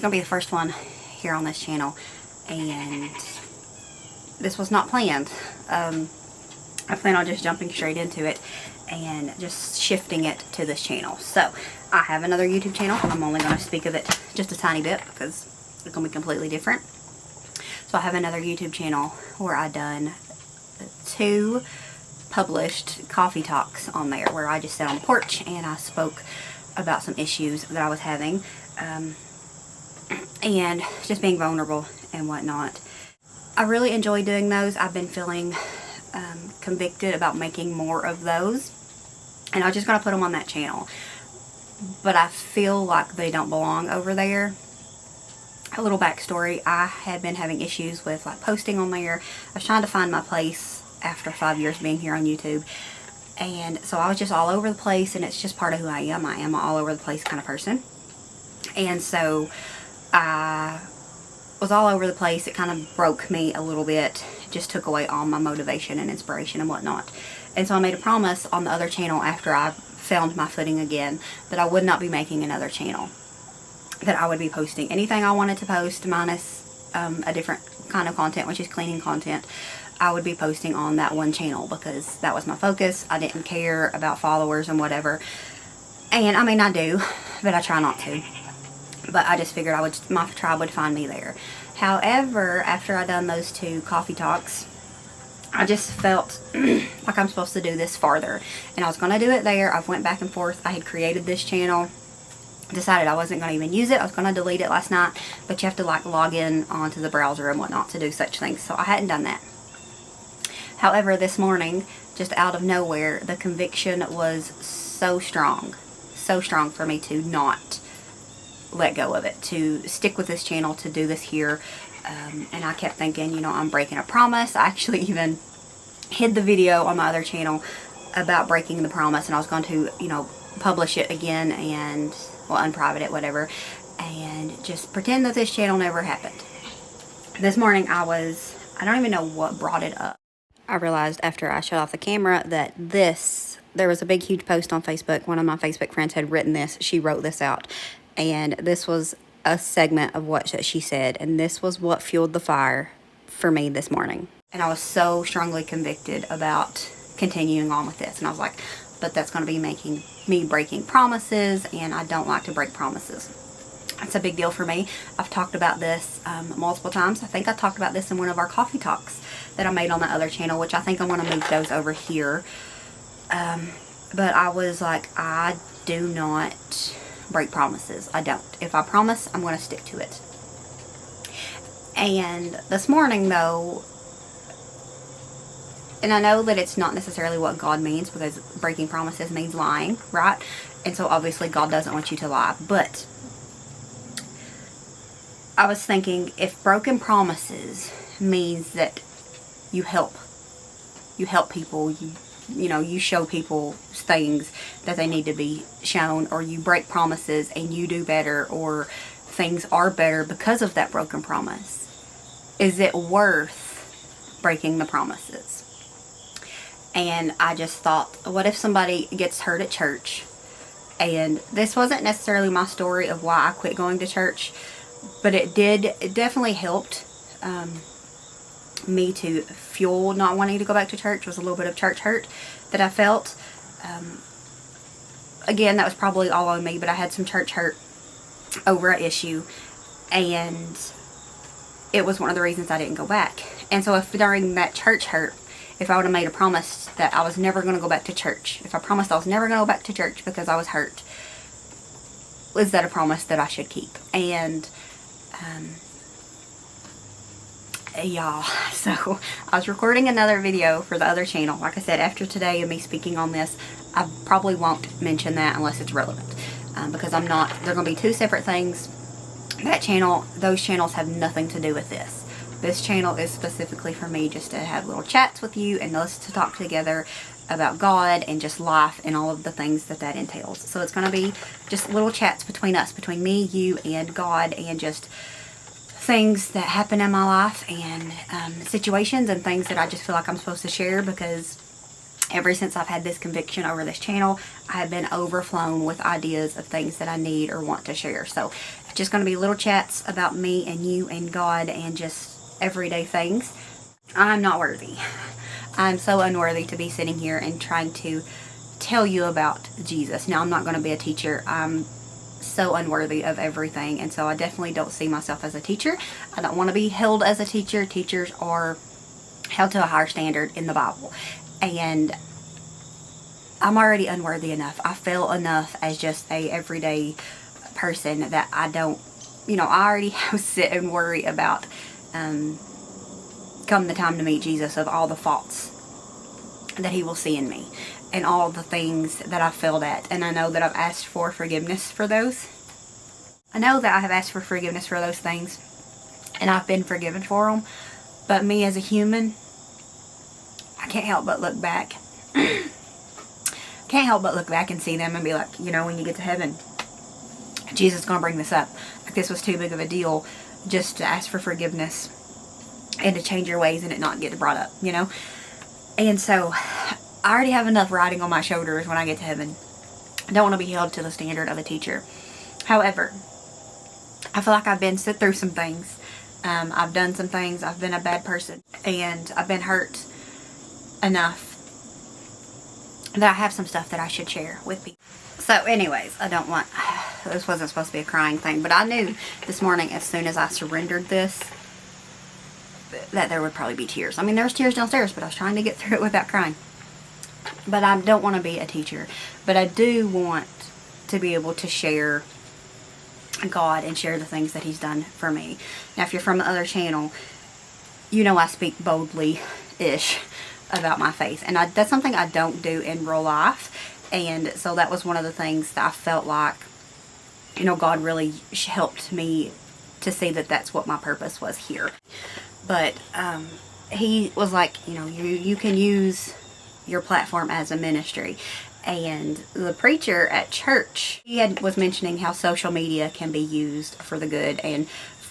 gonna be the first one here on this channel, and this was not planned. I plan on just jumping straight into it and just shifting it to this channel. So I have another YouTube channel. I'm only going to speak of it just a tiny bit because it's going to be completely different. So I have another YouTube channel where I done 2 published coffee talks on there, where I just sat on the porch and I spoke about some issues that I was having, and just being vulnerable and whatnot. I really enjoy doing those. I've been feeling convicted about making more of those, and I'm just going to put them on that channel, but I feel like they don't belong over there. A little backstory: I had been having issues with like posting on there. I was trying to find my place after 5 years being here on YouTube, and so I was just all over the place, and it's just part of who I am. I am an all over the place kind of person, and so I was all over the place. It kind of broke me a little bit. It just took away all my motivation and inspiration and whatnot. And so I made a promise on the other channel after I found my footing again that I would not be making another channel, that I would be posting anything I wanted to post minus a different kind of content, which is cleaning content. I would be posting on that one channel because that was my focus. I didn't care about followers and whatever, and I mean I do, but I try not to. But I just figured my tribe would find me there. However, after I done those 2 coffee talks, I just felt like I'm supposed to do this farther. And I was going to do it there. I've went back and forth. I had created this channel. Decided I wasn't going to even use it. I was going to delete it last night. But you have to like log in onto the browser and whatnot to do such things. So I hadn't done that. However, this morning, just out of nowhere, the conviction was so strong. So strong for me to not let go of it, to stick with this channel, to do this here. And I kept thinking, you know, I'm breaking a promise. I actually even hid the video on my other channel about breaking the promise, and I was going to, you know, publish it again and, well, unprivate it, whatever, and just pretend that this channel never happened. This morning I don't even know what brought it up. I realized after I shut off the camera that there was a big huge post on Facebook. One of my Facebook friends had written this. She wrote this out. And this was a segment of what she said. And this was what fueled the fire for me this morning. And I was so strongly convicted about continuing on with this. And I was like, but that's going to be making me breaking promises. And I don't like to break promises. That's a big deal for me. I've talked about this multiple times. I think I talked about this in one of our coffee talks that I made on the other channel, which I think I want to move those over here. But I was like, I do not break promises. I don't. If I promise, I'm going to stick to it. And this morning though, and I know that it's not necessarily what God means, because breaking promises means lying, right? And so obviously God doesn't want you to lie, but I was thinking, if broken promises means that you help people, you know, you show people things that they need to be shown, or you break promises and you do better, or things are better because of that broken promise, is it worth breaking the promises? And I just thought, what if somebody gets hurt at church? And this wasn't necessarily my story of why I quit going to church, but it definitely helped me to fuel not wanting to go back to church. Was a little bit of church hurt that I felt. Again, that was probably all on me, but I had some church hurt over an issue, and it was one of the reasons I didn't go back. And so if during that church hurt, if I would have made a promise that I was never going to go back to church, if I promised I was never going to go back to church because I was hurt, is that a promise that I should keep? And y'all, so I was recording another video for the other channel. Like I said, after today and me speaking on this, I probably won't mention that unless it's relevant, because they're going to be 2 separate things. Those channels have nothing to do with this. This channel is specifically for me just to have little chats with you and us to talk together about God and just life and all of the things that entails. So it's going to be just little chats between us, between me, you, and God, and just things that happen in my life, and situations and things that I just feel like I'm supposed to share, because Ever since I've had this conviction over this channel, I have been overflown with ideas of things that I need or want to share. So it's just going to be little chats about me and you and God and just everyday things. I'm not worthy. I'm so unworthy to be sitting here and trying to tell you about Jesus. Now, I'm not going to be a teacher. I'm so unworthy of everything, and so I definitely don't see myself as a teacher. I don't want to be held as a teacher. Teachers are held to a higher standard in the Bible, and I'm already unworthy enough. I fail enough as just a everyday person that I don't, I already have to sit and worry about come the time to meet Jesus, of all the faults that he will see in me and all the things that I've failed at. And I know that I've asked for forgiveness for those. I know that I have asked for forgiveness for those things and I've been forgiven for them. But me as a human, I can't help but look back. Can't help but look back and see them and be like, when you get to heaven, Jesus is going to bring this up. Like, this was too big of a deal just to ask for forgiveness and to change your ways and it not get brought up, And so I already have enough riding on my shoulders when I get to heaven. I don't want to be held to the standard of a teacher. However, I feel like I've been through some things. I've done some things. I've been a bad person. And I've been hurt enough that I have some stuff that I should share with people. So anyways, this wasn't supposed to be a crying thing, but I knew this morning as soon as I surrendered this, that there would probably be tears. I mean, there was tears downstairs, but I was trying to get through it without crying. But I don't want to be a teacher. But I do want to be able to share God and share the things that he's done for me. Now, if you're from the other channel, I speak boldly-ish about my faith. And that's something I don't do in real life. And so that was one of the things that I felt like, God really helped me to see that that's what my purpose was here. But he was like, you can use your platform as a ministry. And the preacher at church, was mentioning how social media can be used for the good and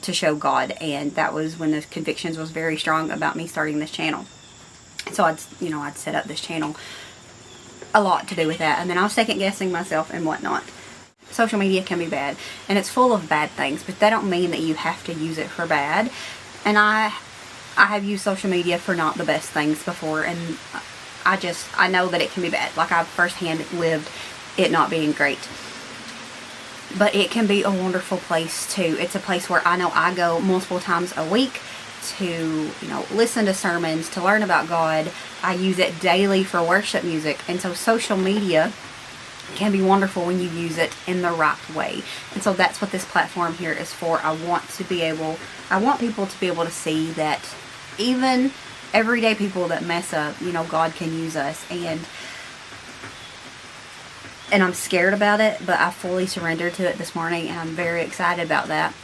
to show God. And that was when the convictions was very strong about me starting this channel. So I'd set up this channel a lot to do with that. And then I was second guessing myself and whatnot. Social media can be bad, and it's full of bad things, but that don't mean that you have to use it for bad. And I have used social media for not the best things before, and I know that it can be bad. Like, I've firsthand lived it not being great. But it can be a wonderful place too. It's a place where I know I go multiple times a week to, listen to sermons, to learn about God. I use it daily for worship music. And so social media can be wonderful when you use it in the right way. And so that's what this platform here is for. I want people to be able to see that even everyday people that mess up, God can use us. And I'm scared about it, but I fully surrendered to it this morning, and I'm very excited about that.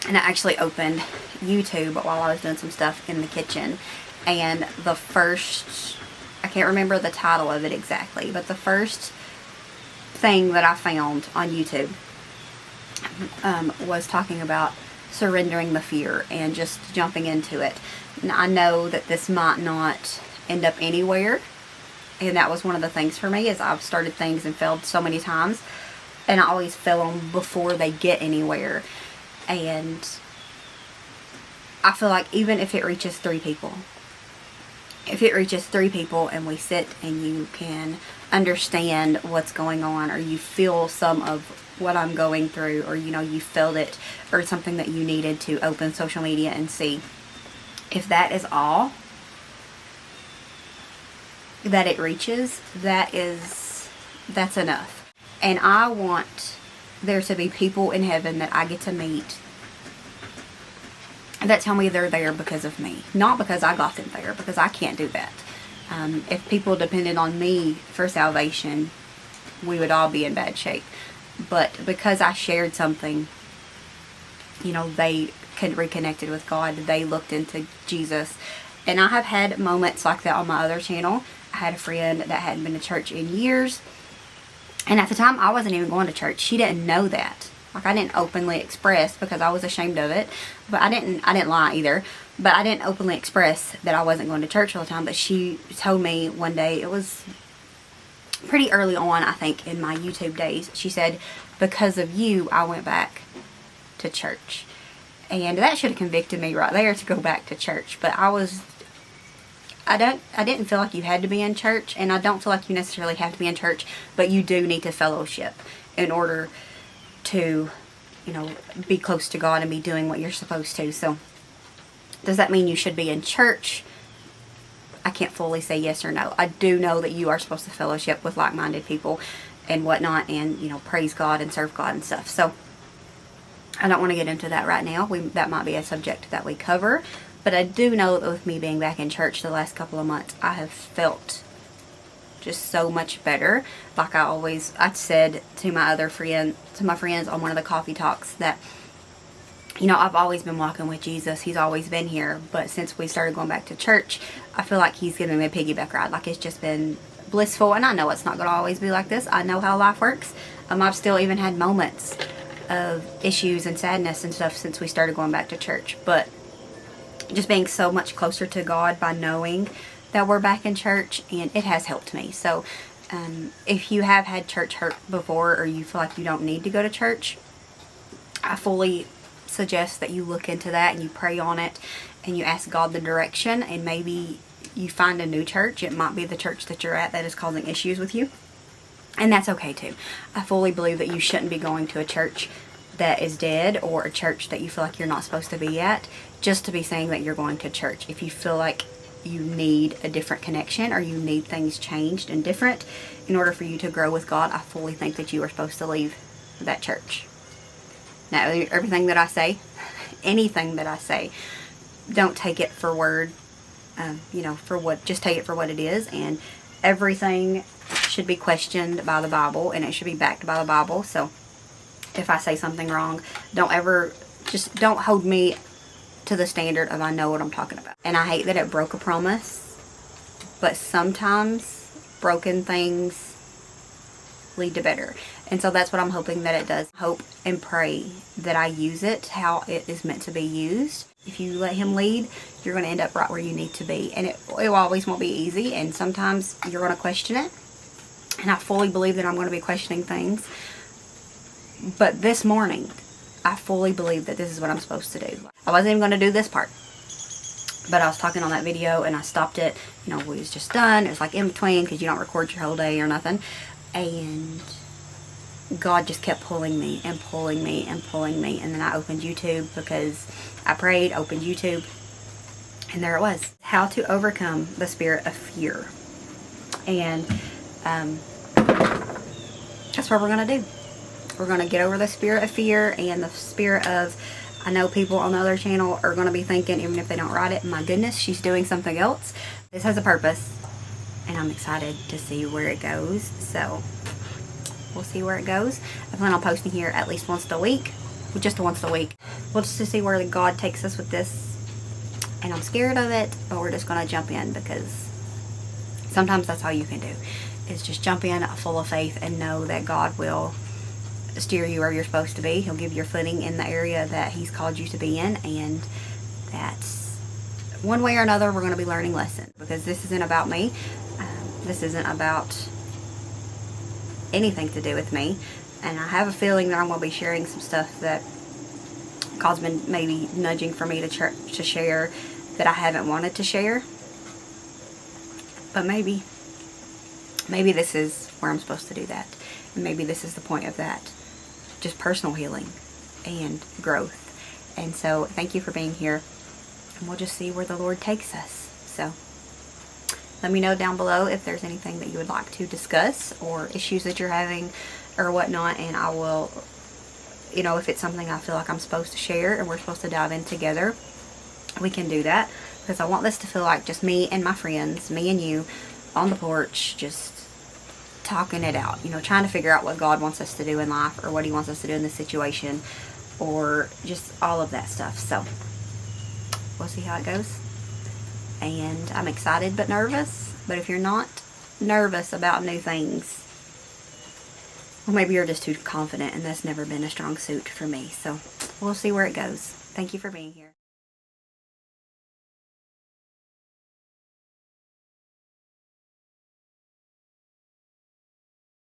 And I actually opened YouTube while I was doing some stuff in the kitchen. And the first, I can't remember the title of it exactly, but the first thing that I found on YouTube was talking about surrendering the fear and just jumping into it. And I know that this might not end up anywhere. And that was one of the things for me, is I've started things and failed so many times. And I always fail them before they get anywhere. And I feel like even if it reaches 3 people, and we sit and you can understand what's going on, or you feel some of what I'm going through, or you felt it, or something that you needed to open social media and see, if that is all that it reaches, that's enough. And I want there to be people in heaven that I get to meet that tell me they're there because of me, not because I got them there, because I can't do that. If people depended on me for salvation, we would all be in bad shape. But because I shared something, they reconnected with God. They looked into Jesus. And I have had moments like that on my other channel. I had a friend that hadn't been to church in years. And at the time, I wasn't even going to church. She didn't know that. Like, I didn't openly express because I was ashamed of it, but I didn't lie either, but I didn't openly express that I wasn't going to church all the time. But she told me one day, it was pretty early on, I think, in my YouTube days, she said, because of you, I went back to church. And that should have convicted me right there to go back to church. But I didn't feel like you had to be in church, and I don't feel like you necessarily have to be in church, but you do need to fellowship in order to, you know, be close to God and be doing what you're supposed to. So, does that mean you should be in church? I can't fully say yes or no. I do know that you are supposed to fellowship with like-minded people and whatnot, and, you know, praise God and serve God and stuff. So, I don't want to get into that right now. That might be a subject that we cover. But I do know that with me being back in church the last couple of months, I have felt just so much better. Like I said to my friends on one of the coffee talks that, you know, I've always been walking with Jesus. He's always been here. But since we started going back to church, I feel like he's giving me a piggyback ride. Like, it's just been blissful. And I know it's not going to always be like this. I know how life works. I've still even had moments of issues and sadness and stuff since we started going back to church. But just being so much closer to God by knowing that we're back in church, and it has helped me. So if you have had church hurt before, or you feel like you don't need to go to church, I fully suggest that you look into that and you pray on it and you ask God the direction, and maybe you find a new church. It might be the church that you're at that is causing issues with you, and that's okay too. I fully believe that you shouldn't be going to a church that is dead, or a church that you feel like you're not supposed to be at, just to be saying that you're going to church. If you feel like you need a different connection, or you need things changed and different in order for you to grow with God, I fully think that you are supposed to leave that church. Now, everything that I say, anything that I say, don't take it for word, just take it for what it is, and everything should be questioned by the Bible, and it should be backed by the Bible. So if I say something wrong, don't hold me to the standard of I know what I'm talking about. And I hate that it broke a promise, but sometimes broken things lead to better. And so that's what I'm hoping that it does. Hope and pray that I use it how it is meant to be used. If you let him lead, you're going to end up right where you need to be. And it always won't be easy, and sometimes you're going to question it. And I fully believe that I'm going to be questioning things. But this morning, I fully believe that this is what I'm supposed to do. I wasn't even going to do this part, but I was talking on that video and I stopped it. You know, we was just done. It was like in between, because you don't record your whole day or nothing. And God just kept pulling me and pulling me and pulling me. And then I opened YouTube, because I prayed, opened YouTube, and there it was. How to overcome the spirit of fear. And that's what we're going to do. We're going to get over the spirit of fear and the spirit of, I know people on the other channel are going to be thinking, even if they don't write it, my goodness, she's doing something else. This has a purpose, and I'm excited to see where it goes. So we'll see where it goes. I plan on posting here at least once a week. Just once a week. We'll just see where God takes us with this. And I'm scared of it, but we're just going to jump in, because sometimes that's all you can do, is just jump in full of faith and know that God will steer you where you're supposed to be. He'll give your footing in the area that he's called you to be in, and that's one way or another we're going to be learning lessons, because this isn't about me. This isn't about anything to do with me, and I have a feeling that I'm going to be sharing some stuff that God's been maybe nudging for me to share that I haven't wanted to share, but maybe this is where I'm supposed to do that, and maybe this is the point of that. Just personal healing and growth. And so thank you for being here, and we'll just see where the Lord takes us. So let me know down below if there's anything that you would like to discuss, or issues that you're having or whatnot, and I will, if it's something I feel like I'm supposed to share and we're supposed to dive in together, we can do that, because I want this to feel like just me and my friends, me and you on the porch, just talking it out, trying to figure out what God wants us to do in life, or what he wants us to do in this situation, or just all of that stuff. So we'll see how it goes. And I'm excited but nervous. But if you're not nervous about new things, Well, maybe you're just too confident, and that's never been a strong suit for me. So we'll see where it goes. Thank you for being here.